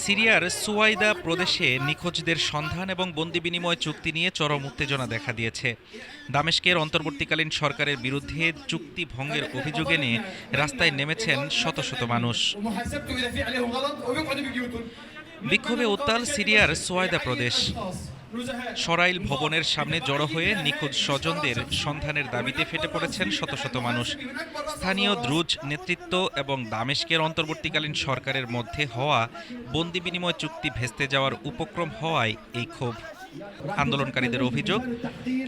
সিরিয়ার সুয়াইদা প্রদেশে নিখোঁজদের সন্ধান এবং বন্দি বিনিময় চুক্তি নিয়ে চরম উত্তেজনা দেখা দিয়েছে। দামেস্কের অন্তর্বর্তীকালীন সরকারের বিরুদ্ধে চুক্তি ভঙ্গের অভিযোগ এনে রাস্তায় নেমেছেন শত শত মানুষ। বিক্ষোভে উত্তাল সিরিয়ার সুয়াইদা প্রদেশ। সরাইল ভবনের সামনে জড়ো হয়ে নিখোঁজ স্বজনদের সন্ধানের দাবিতে ফেটে পড়েছেন শত শত মানুষ। স্থানীয় দ্রুজ নেতৃত্ব এবং দামেস্কের অন্তর্বর্তীকালীন সরকারের মধ্যে হওয়া বন্দি বিনিময় চুক্তি ভেস্তে যাওয়ার উপক্রম হওয়ায় এই ক্ষোভ। আন্দোলনকারীদের অভিযোগ,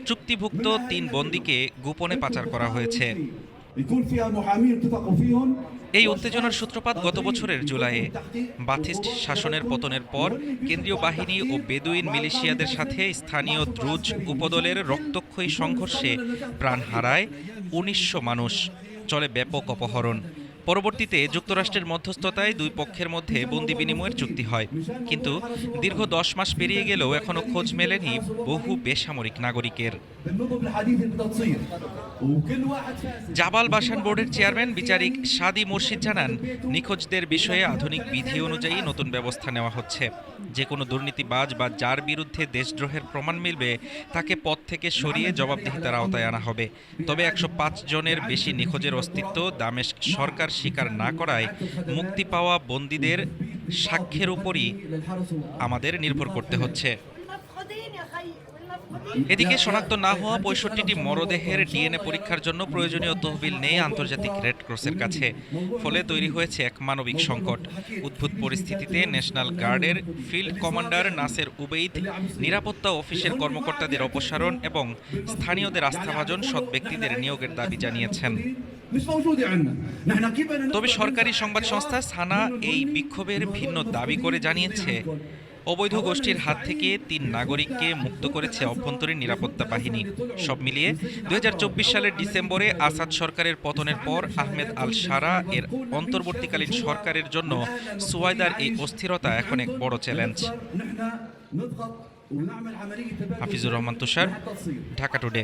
চুক্তিভুক্ত ৩ বন্দীকে গোপনে পাচার করা হয়েছে। এই উত্তেজনার সূত্রপাত গত বছরের জুলাইয়ে। বাথিস্ট শাসনের পতনের পর কেন্দ্রীয় বাহিনী ও বেদুইন মিলিশিয়াদের সাথে স্থানীয় দ্রুজ উপদলের রক্তক্ষয়ী সংঘর্ষে প্রাণ হারায় ১৯০০ মানুষ। চলে ব্যাপক অপহরণ। পরবর্তীতে যুক্তরাষ্ট্রের মধ্যস্থতায় ২ পক্ষের মধ্যে বন্দি বিনিময়ের চুক্তি হয়, কিন্তু দীর্ঘ ১০ মাস পেরিয়ে গেলেও এখনও খোঁজ মেলেনি বহু বেসামরিক নাগরিকের। জাবাল বাসান বোর্ডের চেয়ারম্যান বিচারিক সাদি মুর্শিদ জানান, নিখোঁজদের বিষয়ে আধুনিক বিধি অনুযায়ী নতুন ব্যবস্থা নেওয়া হচ্ছে। যে কোনো দুর্নীতিবাজ বা যার বিরুদ্ধে দেশদ্রোহের প্রমাণ মিলবে তাকে পদ থেকে সরিয়ে জবাবদিহিতার আওতায় আনা হবে। তবে ১০৫ জনের বেশি নিখোঁজের অস্তিত্ব দামেস্ক সরকার স্বীকার না করায় মুক্তি পাওয়া বন্দীদের সাক্ষ্যের উপরই আমাদের নির্ভর করতে হচ্ছে। এদিকে শনাক্ত না হওয়া ৬৫টি মরদেহের ডিএনএ পরীক্ষার জন্য প্রয়োজনীয় তহবিল নেই আন্তর্জাতিক রেড ক্রসের কাছে। ফলে তৈরি হয়েছে এক মানবিক সংকট। উদ্ভূত পরিস্থিতিতে ন্যাশনাল গার্ডের ফিল্ড কমান্ডার নাসের উবেইদ নিরাপত্তা অফিসের কর্মকর্তাদের অপসারণ এবং স্থানীয়দের আস্থাভাজন সৎ ব্যক্তিদের নিয়োগের দাবি জানিয়েছেন। তবে সরকারি সংবাদ সংস্থা সানা এই বিক্ষোভের ভিন্ন দাবি করে জানিয়েছে, অবৈধ গোষ্ঠীর হাত থেকে ৩ নাগরিককে মুক্ত করেছে অভ্যন্তরীণ নিরাপত্তা বাহিনী। সব মিলিয়ে ২০২৪ সালের ডিসেম্বরে আসাদ সরকারের পতনের পর আহমেদ আল শারা এর অন্তর্বর্তীকালীন সরকারের জন্য সুয়াইদার এই অস্থিরতা এখন এক বড় চ্যালেঞ্জ। হাফিজুর রহমান তুষার, ঢাকা টুডে।